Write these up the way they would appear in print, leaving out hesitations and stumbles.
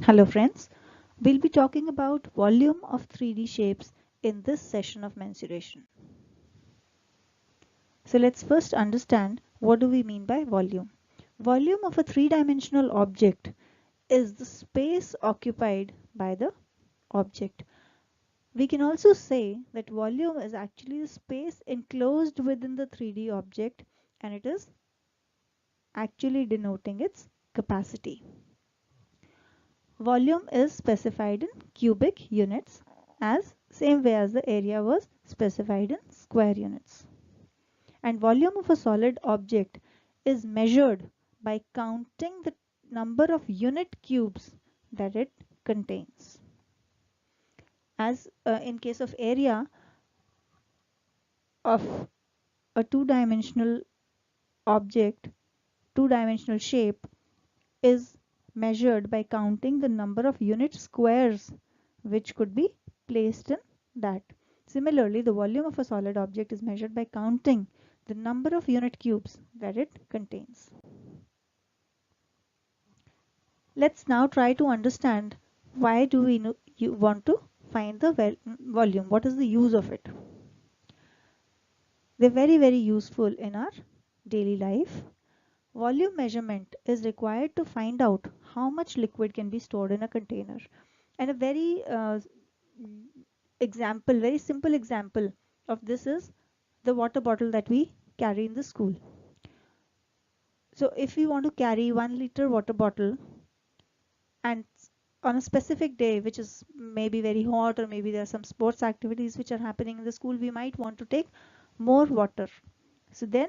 Hello friends, we'll be talking about volume of 3D shapes in this session of mensuration. So let's first understand what do we mean by volume. Volume of a three-dimensional object is the space occupied by the object. We can also say that volume is actually the space enclosed within the 3D object and it is actually denoting its capacity. Volume is specified in cubic units as same way as the area was specified in square units. And volume of a solid object is measured by counting the number of unit cubes that it contains. As in case of area of a two-dimensional object, two-dimensional shape is measured by counting the number of unit squares which could be placed in that. Similarly, the volume of a solid object is measured by counting the number of unit cubes that it contains. Let's now try to understand why do we want to find the volume. What is the use of it? They're very useful in our daily life. Volume measurement is required to find out how much liquid can be stored in a container. And a very simple example of this is the water bottle that we carry in the school. So if we want to carry 1 liter water bottle and on a specific day, which is maybe very hot or maybe there are some sports activities which are happening in the school, we might want to take more water. So then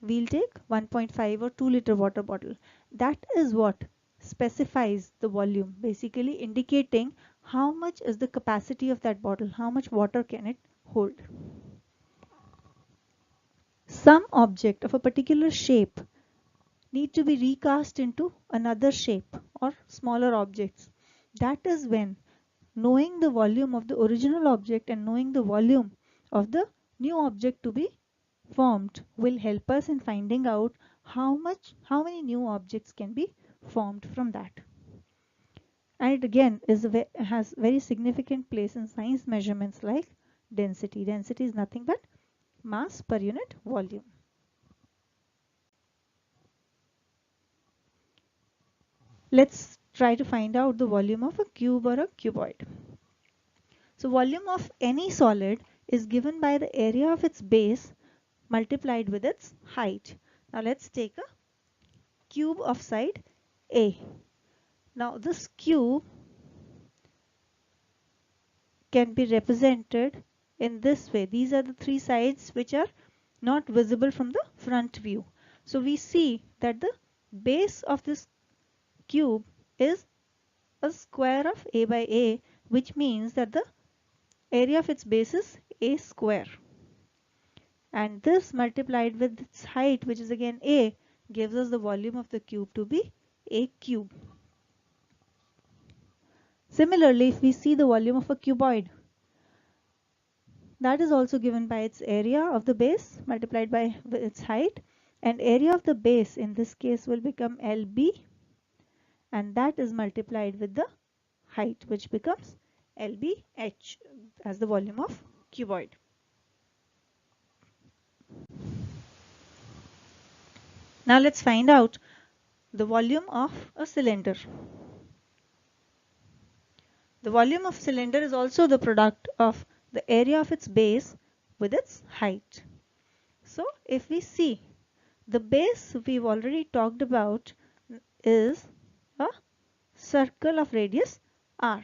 we'll take 1.5 or 2 liter water bottle. That is what specifies the volume, basically indicating how much is the capacity of that bottle, how much water can it hold. Some object of a particular shape need to be recast into another shape or smaller objects. That is when knowing the volume of the original object and knowing the volume of the new object to be formed will help us in finding out how many new objects can be formed from that. And it again has very significant place in science measurements like density. Density is nothing but mass per unit volume. Let's try to find out the volume of a cube or a cuboid. So volume of any solid is given by the area of its base multiplied with its height. Now let's take a cube of side A. Now this cube can be represented in this way. These are the three sides which are not visible from the front view. So we see that the base of this cube is a square of A by A, which means that the area of its base is A square. And this multiplied with its height, which is again A, gives us the volume of the cube to be A cube. Similarly, if we see the volume of a cuboid, that is also given by its area of the base multiplied by its height, and area of the base in this case will become LB, and that is multiplied with the height, which becomes LBH as the volume of cuboid. Now let's find out the volume of a cylinder. The volume of cylinder is also the product of the area of its base with its height. So if we see the base we've already talked about is a circle of radius r.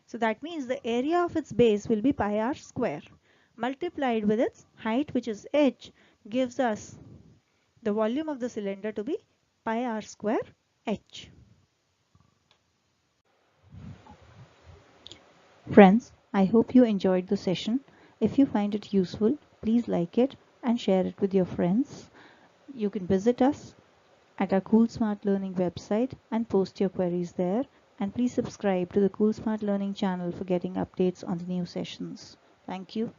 So that means the area of its base will be pi r square multiplied with its height, which is h, gives us the volume of the cylinder to be pi r square h. Friends, I hope you enjoyed the session. If you find it useful, please like it and share it with your friends. You can visit us at our Cool Smart Learning website and post your queries there. And please subscribe to the Cool Smart Learning channel for getting updates on the new sessions. Thank you.